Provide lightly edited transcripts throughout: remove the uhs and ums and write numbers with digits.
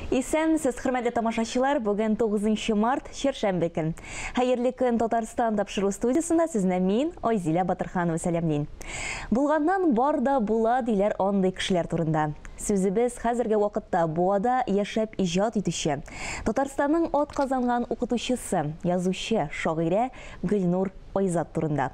Исәнмесез, хөрмәтле тамашачылар, бүген 9 март, шершәмбе көн. Хәерле көн Татарстан тапшыру студиясында сезне мин, Айзилә Батырханова сәламлейм. Булганнан бар да була диләр андый кешеләр турында. Сүзебез хәзерге вакытта Буада яшәп иҗат итүче, Татарстанның ат казанган укытучысы, язучы, шагыйрә Гөлнур Айзат турында.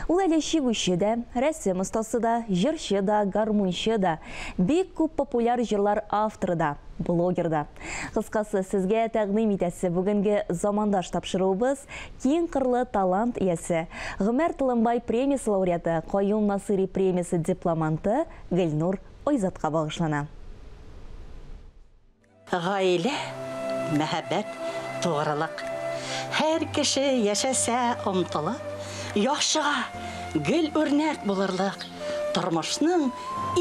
Ул әле чигүче дә, рәсем остасы да, җырчы да, гармунчы да, бик күп популяр җырлар авторы да, блогер да. Кыскасы, сезгә тәкъдим итәсе бүгенге замандаш тапшыруыбыз киң кырлы талант иясе, Гомәр Тылымбай премиясе лауреаты, Каюм Насыйри премиясе дипломанты Гөлнур Айзатка багышлана. Гаилә, мәхәббәт, тугрылык. Һәр кеше яшәсә омтылы, яхшыга гел үрнәк булырлык. Тормышның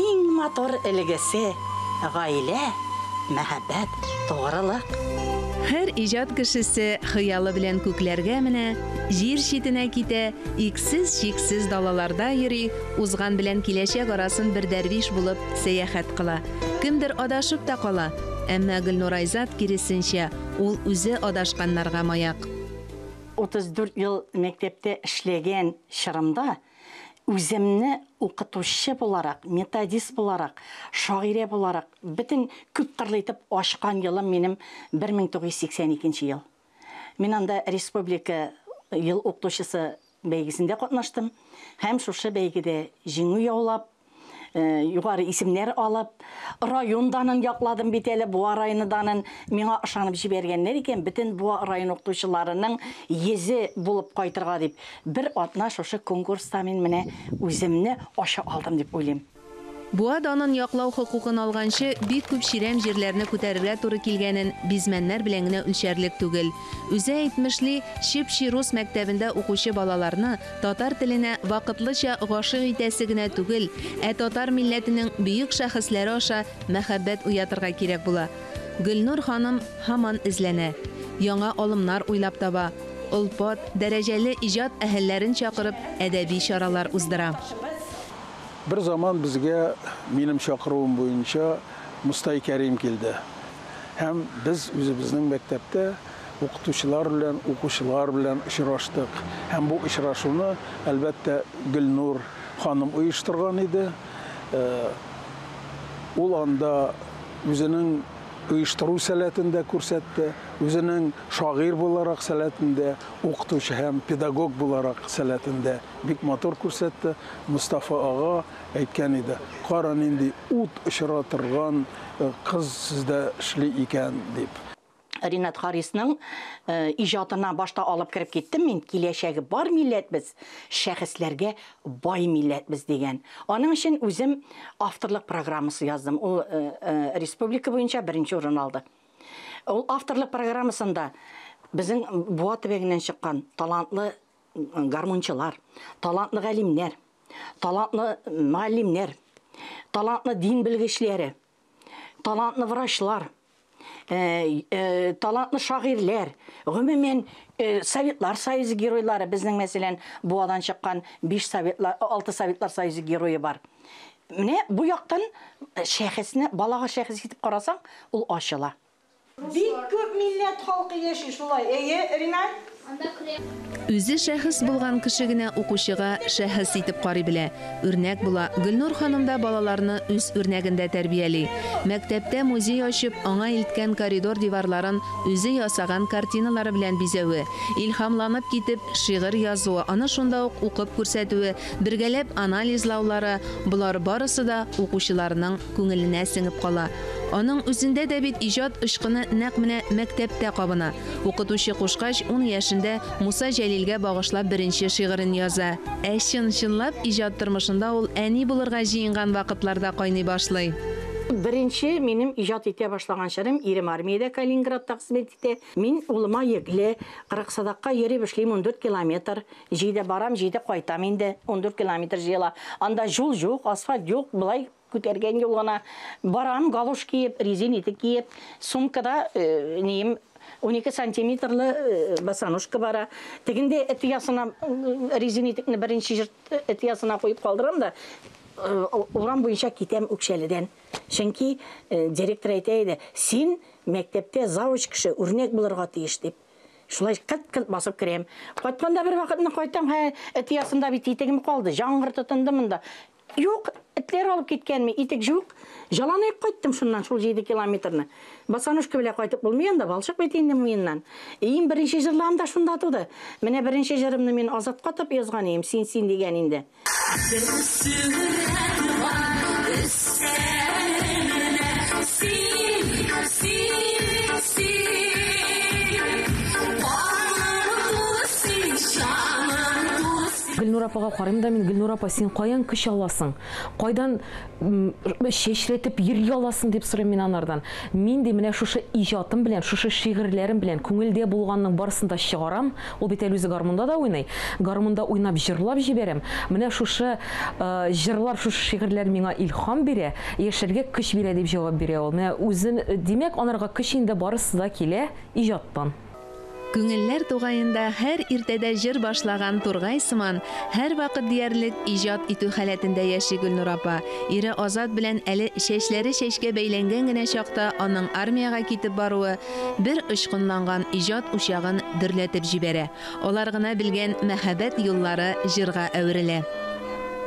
иң матур элегесе гаилә, мәхәббәт, тугрылык. Һәр иҗат кешесе хыялы белән күкләргә менә, җир читенә китә, иксез-чиксез далаларда йөри, узган белән киләчәк арасын бер дәрвиш булып сәяхәт кыла. Кемдер адашып та кала, әмма Гөлнур Айзат киресенчә, ул үзе адашканнарга маяк. 34 ел мәктәптә эшләгән чорымда үземне укытучы буларак, методист буларак, шагыйрә буларак бөтен күп кырлы итеп ачкан елым минем 1982 ел. Мин анда республика ел укытучысы бәйгесендә катнаштым. Һәм шушы бәйгедә җиңү яулап, югары исемнәр алып, районданын якладым бит әле, Буа районыннан миңа ышанып җибәргәннәр икән, бөтен Буа район укытучыларының йөзе булып кайтырга дип, бер атна шушы конкурста мин менә үземне аша алдым дип уйлыйм. Буаданын яклау хукукын алганчы бик күп чирәм җирләрне күтәрергә туры килгәнен бизмәннәр белән генә үлчәрлек түгел. Үзе әйтмешли, Чепчи рус мәктәбендә укучы балаларны татар теленә вакытлыча гашык итәсе генә түгел, татар милләтенең бөек шәхесләре аша мәхәббәт уятырга кирәк була. Гөлнур ханым һаман эзләнә, яңа алымнар уйлап таба, олпат, дәрәҗәле иҗат әһелләрен чакырып, әдәби чаралар уздыра. Bir zaman bizge benim çakırığım boyunca Mustay Kerim geldi. Hem biz özümüzün mektepte okutuşlar bilen, okuşlar bilen işraştık. Hem bu işraşını elbette Gülnur hanım uyuşturgan idi. O anda özünün uyuşturuv sәләтендә күрсәтте, үзенең шагыйрь буларак сәләтендә, укытучы һәм педагог буларак сәләтендә бик матур күрсәтте. Мустафа ага әйткән иде, кара нинди ут ишара торган кыз сездә эшли икән дип. Ринат Харисның иҗатына башта алып кирип киттем мин, киләчәге бар милләтбез, шәхесләргә бай милләтбез дигән. Аның өчен үзем авторлык программасы яздым. Ул республика буенча беренче урын алды. Ул авторлык программасында безнең Буа төбәгеннән чыккан талантлы гармунчылар, талантлы галимнәр, талантлы муаллимнәр, талантлы дин белгечләре, талантлы врачлар, талантлы шагыйрьләр, гомумән Советлар Союзы геройлары, безнең мәсәлән Буадан чыккан 6 Советлар Союзы герое бар. Менә бу яктан шәхесне, балага шәхес итеп карасаң, ул ачыла. Бик күп милләт халкы яши шулай. Ринат? Үзе шәхес булган кеше генә укучыга шәхес итеп карый белә. Үрнәк була. Гөлнур ханым да балаларны үз үрнәгендә тәрбияли. Мәктәптә музей ачып, аңа илткән коридор диварларын үзе ясаган картиналары белән бизәве, илһамланып китеп шигырь язуы, аны шунда ук укып күрсәтүе, бергәләп анализлаулары, булар барысы да укучыларның күңеленә сеңеп кала. Аның үзендә дә бит иҗат ышкыны нәкъ менә мәктәптә кабына. Укытучы кушкач 10 яшендә Муса Җәлилгә багышлап беренче шигырен яза. Чынлап иҗат тормышында ул әни булырга җыенган вакытларда кайный башлый. Беренче минем иҗат итә башлаган чорым ирем армиядә Калининградта хезмәт итә. Мин улыма йөкле 40 садакка йөреп эшлим 14 километр. Җыйда барам, җыйда кайтам инде 14 километр җыела. Анда жол юк, асфальт юк, булай күтәргән юлгана барам, галош киеп, резин итек киеп, сумкада нем 12 сантиметрлы басанушка бара. Тегенде этиясына резин итекне беренче җырт этиясына куеп калдырам да урам буенча китәм Үкшәледән. Чөнки директор әйтәйде, син мәктәптә завуч кеше үрнәк булырга тиеш дип. Шулай кыт-кыт басып керем. Кайтканда бер вакытны кайтам, эт ясында бит итегем калды, жаңгыр тотынды монда. Юк, этләр алып киткәнме, итек юк. Жаланып кайттым шуннан, шул 7 километрны. Басанушка белән кайтып булмый анда, балчык бит инде муеннан. Иң беренче җырларым да шунда туды. Менә беренче җырымны мин Азатка тап язган идем, син дигән инде. Гөлнур апага карыйм да, мен Гөлнур апа, сен каян көч аласың? Кайдан шешретип йөри аласың дип сорыйм мин анардан. Мин дә менә шушы иҗатым белән, шушы шигырьләрем белән күңелдә булганның барысын да чыгарам. Ул бит әле үзе гармунда да уйный. Гармунда уйнап җырлап җибәрәм. Менә шушы җырлар, шушы шигырьләр миңа илһам бирә, яшәргә көч бирә дип җавап бирә ул. Менә үзен, димәк, анарга көч инде барысы да килә иҗаттан. Күңелләр тугайында һәр иртәдә җыр башлаган тургай сыман, һәр вакыт диярлек иҗат итү халәтендә яши Гөлнур апа. Ире Азат белән әле чәчләре чәчкә бәйләнгән генә чакта аның армияга китеп баруы бер очкынланган иҗат учагын дөрләтеп җибәрә. Алар гына белгән мәхәббәт юллары җырга әверелә.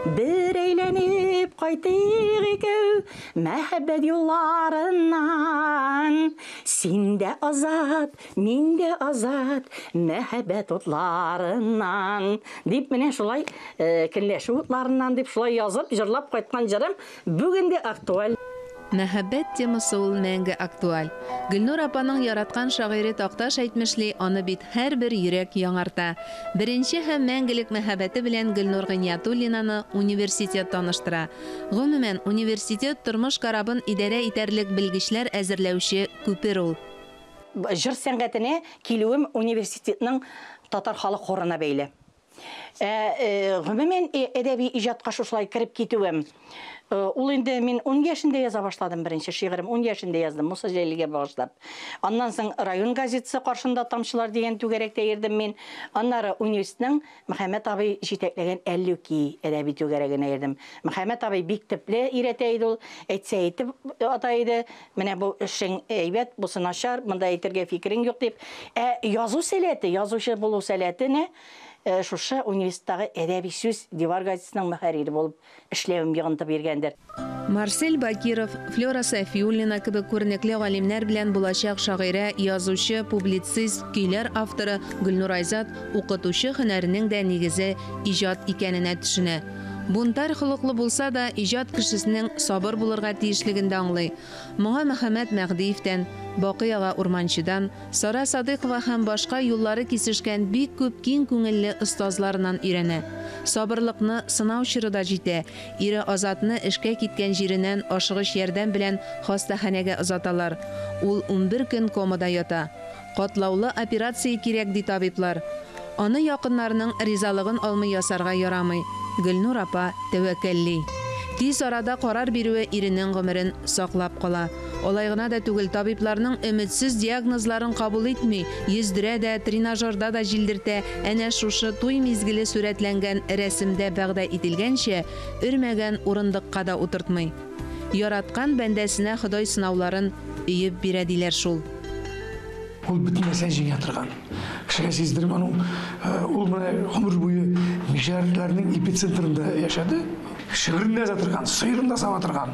Bir eğlenip kaytık икәү мәхәббәт юлларыннан. Син дә азат, мин дә азат, мәхәббәт утларыннан. Дип менә шулай көнләшү утларыннан дип шулай язып, җырлап кайткан җырым бүген дә актуаль. Мәхәббәт темасы ул мәңге актуаль. Гөлнур апаның яраткан шагыйре Такташ әйтмешли, аны бит һәрбер йөрәк яңарта. Беренче һәм мәңгелек мәхәббәте белән Гөлнур Гыниятуллинаны университет таныштыра. Гомумән, университет тормыш карабын идарә итәрлек белгечләр әзерләүче күпер ул. Җыр сәнгатенә килүем университетның татар халык хорына бәйле. Гомумән, әдәби иҗатка шулай кирип китүем. Ул инде мин 10 яшендә яза башладым беренче шигырем, 10 яшендә яздым, Муса Җәлилгә багышлап. Аннан соң район газетасы каршында тамчылар дигән түгәрәктә йөрдем мин. Аннары университетның Мөхәммәд абый җитәкләгән Әллүки әдәби түгәрәгенә йөрдем. Мөхәммәд абый бик төпле өйрәтә иде ул, әйтсә әйтеп атайды. Менә бу эшең әйбәт, бусы начар, монда әйтергә фикерең юк дип. Язу сәләте, язучы булу сәләтенә шушы университеттагы әдәби сүз дивар газетасының мөхәррире булып эшләвем йогынтып биргәндер. Марсель Бакиров, Флора Сафиуллина кебек күренекле галимнәр белән булачак шагыйрә, язучы, публицист, көйләр авторы Гөлнур Айзат укытучы һөнәренең дә нигезе иҗат икәненә төшенә. Бунтар холыклы булса да, иҗат кешесенең сабыр булырга тиешлеген дә аңлый. Моңа Мөхәммәд Мәгдиевтән, Бакый ага Урманчыдан, Сара Садыйкова һәм башка юллары кисешкән бик күп киң күңелле остазларыннан өйрәнә. Сабырлыкны сынау чорында җитә. Ире Азатны эшкә киткән җиреннән ашыгыч ярдәм белән хастаханәгә озаталар. Ул 11 көн комада ята. Катлаулы операция кирәк ди табиблар. Аны якыннарының ризалыгын алмый ясарга ярамый. Гөлнур апа тәвәккәлли. Тиз арада карар бирүе иренең гомерен саклап кала. Олай гына да түгел, табибларның өметсез диагнозларын кабул итми, йөздерә дә, тренажерда да җилдертә. Әнә шушы туй мизгеле сурәтләнгән рәсемдә вәгъдә ителгәнчә, өрмәгән урындыкка да утыртмый. Яраткан бәндәсенә Ходай сынауларын өйеп бирә диләр шул. Ул бөтен нәрсә җиңә торган. Кешегә сиздерим, ул менә гомер буе мишәрләрнең эпицентрында яшады. Шигырен яза торган, сыйрын да саба торган.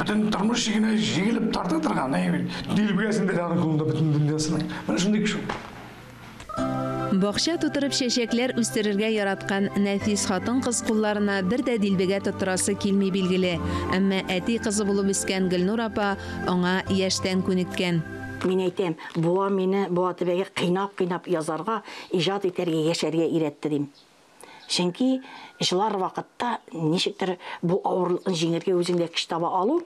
Бөтен тормыш җигенә җигелеп тарта торган. Дил биясендә дә аның кулында бөтен дөньясының. Менә шундый кеше. Бакча тутырып чәчәкләр үстерергә яраткан нәфис хатын-кыз кулларына бер дә дилбегә тотырасы килми билгеле. Әмма әти кызы булып үскән Гөлнур апа аңа яшьтән күнеккән. Мин әйтәм, буа мине буа төбәгә кыйнап язарга, иҗат итәргә, яшәргә өйрәтте дим. Чөнки җылар вакытта ничектер бу авырлыкны җиңәргә үзеңдә көч таба алу,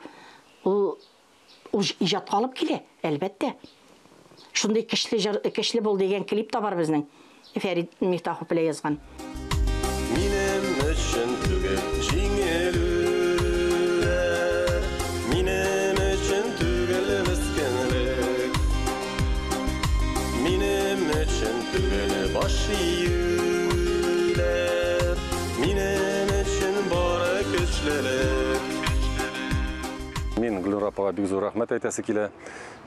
ул иҗатка алып килә, әлбәттә. Шундый көчле бул дигән клип та бар безнең. Фәрит Мифтахов белән язган. Минем өчен түгел җиңелүләр, минем өчен түгел мескенлек, минем өчен түгел баш июләр, минем өчен бары көчлелек. апаға бик зур рахмет әйтәсе килә.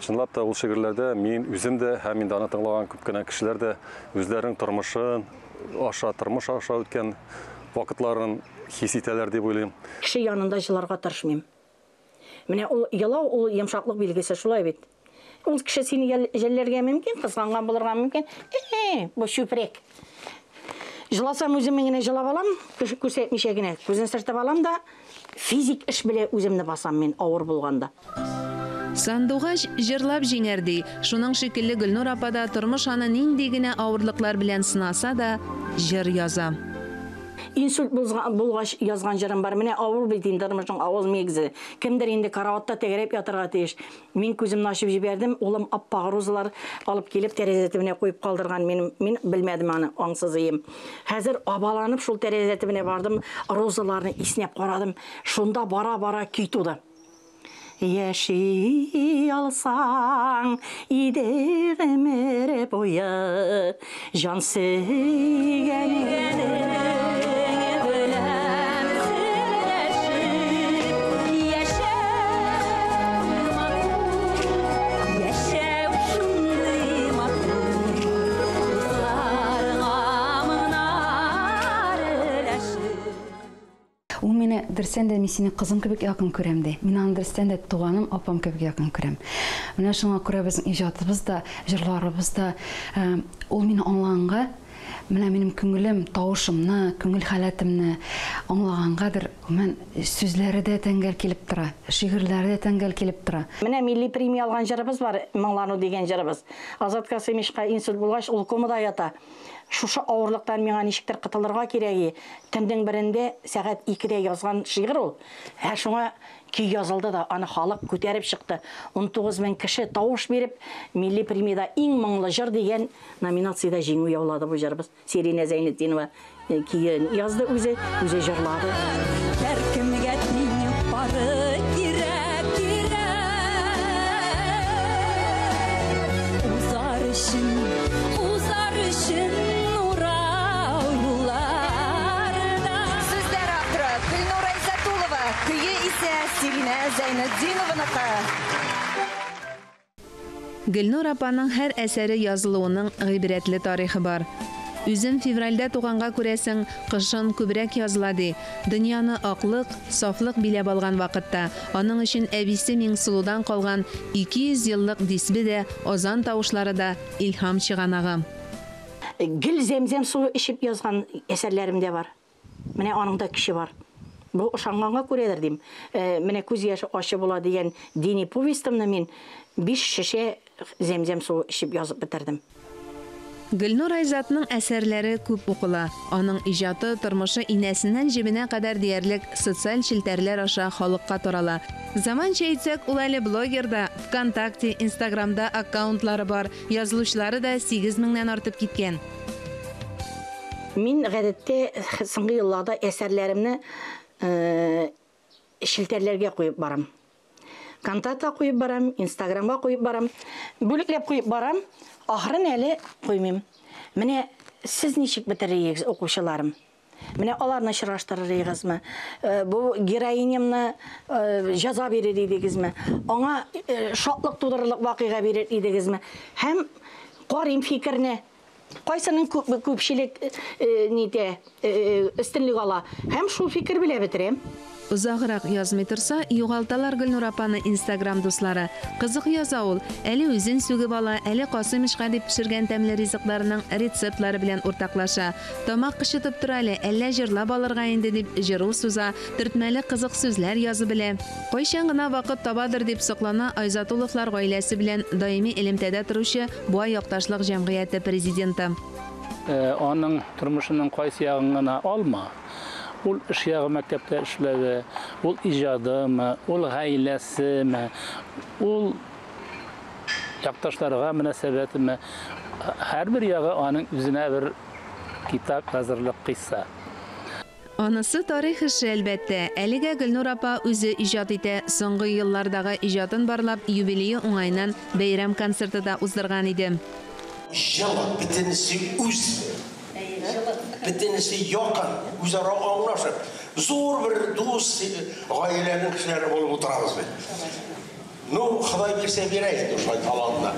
Чынлап та ул шигырьләрдә мин үзем дә һәм инде аны тыңлаган күп кенә кешеләр дә үзләренең тормыш аша үткән вакытларын хис итәләр дип уйлыйм. Кеше янында жыларга тырышмыйм. Менә ул ялау, ул йомшаклык билгесе шулай бит. Ул кеше сине жәлләргә мөмкин, кызганган булырга мөмкин. Бу шүпрек. Жыласам үзем генә җылап алам, күрсәтмичә генә. Күзен сыртып алам да, физик эш белән үземне басам мен авыр булганда. Сандугач җырлап җиңәрди. Шуның шикелле Гөлнур апа да тормыш аны нинди генә авырлыклар белән сынаса да җыр яза. Инсульт булгач язган җырым бар. Менә авыр бит инде тормышның авыз мегзе. Кемдер инде караватта тәгәрәп ятырга тиеш. Мин күземне ачып җибәрдем, улым аппак розалар алып килеп тәрәзә төбенә куеп калдырган. Мин белмәдем аны, аңсыз идем. Хәзер абаланып шул тәрәзә төбенә бардым, розаларны иснәп карадым. Шунда бара-бара көй туды. Яши алсаң иде гомер буе жан сөйгәнеңне Ул мине дөрестән дә мин сине кызым кебек якын күрәм ди. Мин аны дөрестән дә туганым, апам кебек якын күрәм. Менә шуңа күрә безнең иҗатыбыз да, җырларыбыз да ул мине аңлаганга, менә минем күңелем, тавышымны, күңел халәтемне аңлагангадыр, мен сүзләре дә тәңгәл килеп тора, шигырьләре дә тәңгәл килеп тора. Менә милли премия алган җырыбыз бар, моңлану дигән җырыбыз. Азат Касемишка инсульт булгач ул комада ята. Шушы авырлыктан миңа ничектер кытылырга кирәге. Төндең берендә сәгать 2дә язган шигырь ул. Шуңа көй язылды да, аны халык күтәреп чыкты. 19 мең кеше тавыш биреп, милли премияда иң моңлы җыр дигән номинациядә җиңү яулады бу җырыбыз. Серина Зәйнетдинова көйен язды, үзе җырлады. Һәркемгә тиңеп бары кирәк. Узар өчен Серина Зәйнетдинованыка. Гөлнур апаның һәр әсәре язылуының гыйбрәтле тарихы бар. Үзен февральдә туганга күрәсең, кышын күбрәк язылады. Дөньяны аклык, сафлык биләп алган вакытта, аның өчен әбисе Миңсылудан калган 200 еллык дисбе дә, азан тавышлары да илһам чыганагы. Гел зәмзәм суы ичеп язган әсәрләрем дә бар. Менә аның да кеше бар. Бу ошанганга күрәдер дим. Менә күз яшы ачы була дигән дини повестымны мин 5 шешә зәмзәм суы ичеп язып бетердем. Гөлнур Айзатның әсәрләре күп укыла. Аның иҗаты, тормышы инәсеннән җибенә кадәр диярлек социаль челтәрләр аша халыкка тарала. Заманча әйтсәк, ул әле блогерда, ВКонтакте, Инстаграмда аккаунтлары бар, язылучылары да 8 меңнән артып киткән. Мин гадәттә соңгы елларда әсәрләремне шелтәрләргә куеп барам. Контактка куеп барам, Инстаграмга куеп барам, бүлекләп куеп барам, ахырын әле куймыйм. Менә сез ничек бетерегез, укучыларым? Менә аларны чыраштырырыгызмы? Бу героинямны җаза бирер идегезме? Аңа шатлык тудырырлык вакыйга бирер идегезме? Һәм карыйм фикерне. Кайсының күпчелек нидә өстенлек ала? Һәм шул фикер белән бетерәм. Узаграк язмый торса, югалталар Гөлнур апаны Инстаграм дуслары. Кызык яза ул. Әле үзен сүгеп ала, әле Касымишка дип пешергән тәмле ризыкларының рецептлары белән уртаклаша. Тамак кычытып тора әллә җырлап алырга инде дип җыру суза, төртмәле кызык сүзләр язып белә. Кайчан гына вакыт табадыр дип соклана Айзатуловлар гаиләсе белән даими элемтәдә торучы Буа якташлык җәмгыяте президенты. Аның тормышының кайсы ягын гына алма. Ул эшягы мәктәптә эшләве, ул иҗадымы, ул гаиләсеме, ул якташларга мөнәсәбәтеме, һәрбер ягы аның үзенә бер китап хәзерлек кыйса. Анысы тарих эше әлбәттә. Әлегә Гөлнур апа үзе иҗат итә. Соңгы еллардагы иҗатын барлап, юбилее уңайнан бәйрәм концерты да уздырган иде. Жылы битенесе үз. Битенесе якын, үзара аңлашып, зур бер дус гаиләнең кешеләре булып утырабыз бит. Ну, Құдай берсе берейік, ошай таланына.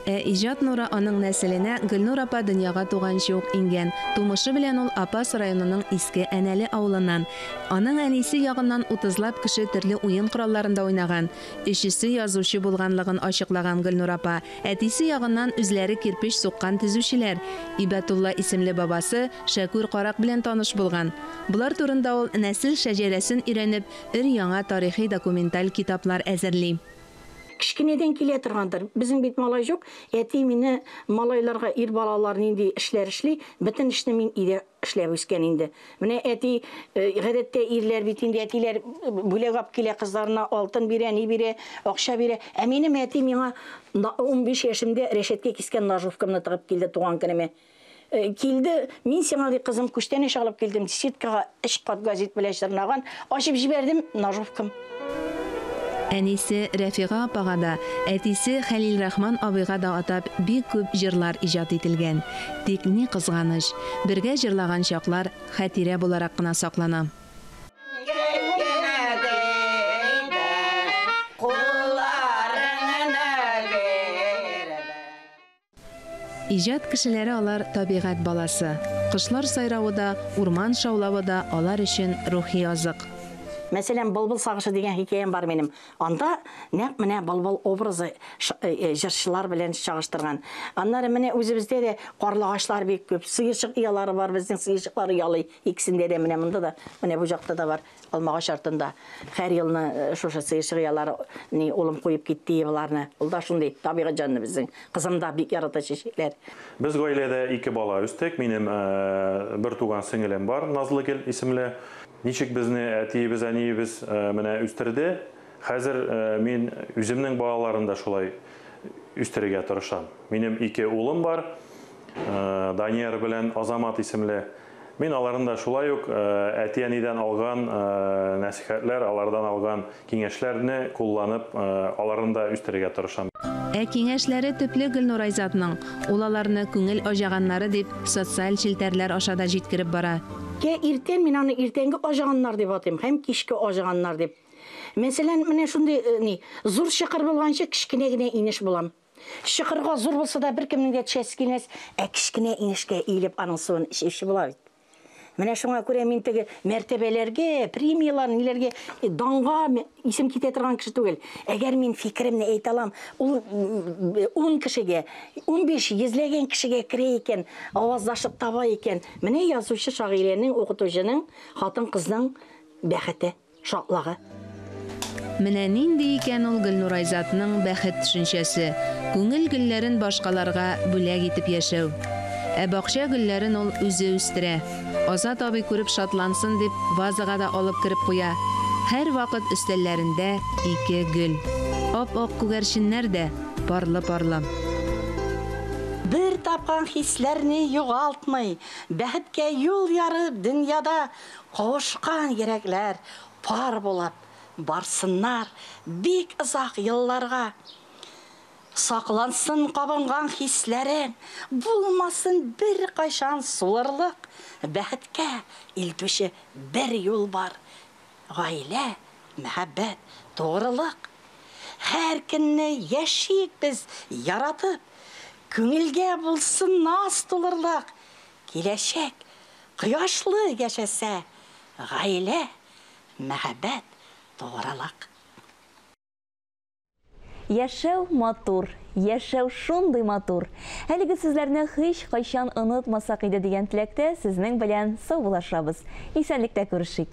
Ижат Нура аның нәселенә Гөлнур апа дөньяга туганчы ук ингән. Тумышы белән ул Апас районының Иске Әнәле авылыннан. Аның әнисе ягыннан 30лап кеше төрле уен коралларында уйнаган. Өчесе язучы булганлыгын ачыклаган Гөлнур апа, әтисе ягыннан үзләре кирпеч суккан төзүчеләр. Ибатулла исемле бабасы Шәкүр Карак белән таныш булган. Булар турында ул нәсел шәҗәрәсен өйрәнеп, өр-яңа тарихи документаль китаплар әзерли. Кішкенеден келе тұрғандар. Біздің бет малай жоқ. Әти мені малайларға ир балаларын енді ішлер ішлей, бітін ішті мен иде ішлеп өскен енді. Міне әти ғедетте ирлер битінде әтилер бөлек ап келе қыздарына алтын бере, не бере, ақша бере. Әменім әти мені 15 yaşımda решетке кескен нажовкамны тығып келді туған күніме. Келді, мен сеңали қызым күштен еш алып келдім. Сеткаға іш қат газет біле жырнаған. Ашып жібердім нажовкам. Әнисе Рәфиға апаға да, әтисе Хәлил Рахман абыйға да атап бик күп җырлар иҗат ителгән. Тик ни кызганыч, бергә җырлаган чаклар хәтирә буларак кына саклана. Иҗат кешеләре алар табигать баласы. Кышлар сайравы да, урман шаулавы да алар өчен рухи азык. Мәселен, Бұлбұл сағышы деген хикаям бар менім. Анда нәп міне Бұлбұл образы жыршылар білен шағыштырған. Аннары міне өзімізде де қарлағашлар бек көп. Сыйыршық иялары бар, біздің сыйыршықлары иялы. Икісінде де міне мұнда да, міне бұл жақта да бар. Алмағаш артында. Қәр еліні шоша сыйыршық иялары олым қойып кетті еваларыны. Ол да шындай табиғат жанны біздің. Қызымда бек ярата шешелер. Біз ғайледе 2 бала өстік. Менің бір туған сіңілім бар, Назлыгел исемлі. Ничек безне әтиебез, әниебез менә үстерде. Хәзер мен үземнең балаларын да шулай үстерергә тырышам. Минем 2 улым бар, Данияр белән Азамат исемле. Мин аларны да шулай ук әти-әнидән алган нәсихәтләр, алардан алган киңәшләрне кулланып, аларны да үстерергә тырышам. Киңәшләре төпле Гөлнур Айзатның, ул аларны күңел ажаганнары дип социаль челтәрләр ашада җиткереп бара. Иртен мен аны иртенге ажаганнар деп атым, һәм кичке ажаганнар деп. Мәсәлән, менә шундый зур шықыр булганчы кичкенә генә инеш булам. Шықырга зур булса да бер кемнең дә төшәсе килмәс, кичкенә инешкә иелеп аның суын эчүче була бит. Менә шуңа күрә мин теге мәртәбәләргә, премиялар, ниләргә данга исем китә торган кеше түгел. Әгәр мин фикеремне әйтә алам, ул 10 кешегә, 15 йөзләгән кешегә керә икән, аваздашып таба икән. Менә язучы, шагыйрәнең, укытучының, хатын-кызның бәхете, шатлыгы. Менә нинди икән ул Гөлнур Айзатның бәхет төшенчәсе. Күңел гөлләрен башкаларга бүләк итеп яшәү. Бакча гөлләрен ул үзе үстерә. Азат абый күреп шатлансын дип вазага да алып кирип куя. Һәр вакыт өстәлләрендә 2 гөл. Ап-ак күгәрченнәр дә парлы-парлы. Бер тапкан хисләрне югалтмый, бәхеткә юл ярып дөньяда кавышкан йөрәкләр пар булып барсыннар бик озак елларга. Саклансын кабынган хисләрен, булмасын бер кайшан суырлык. Бәхеткә илтүче бер юл бар. Гаилә, мәхәббәт, тугрылык. Һәр көнне яшик без яратып, күңелгә булсын наз тулырлык. Киләчәк кояшлы яшәсә, гаилә, мәхәббәт, тугрылык. Яшәү матур, яшәү шундый матур. Әлеге сүзләрне һич кайчан онытмасак иде дигән теләктә сезнең белән сау булашабыз. Исәнлектә күрешик.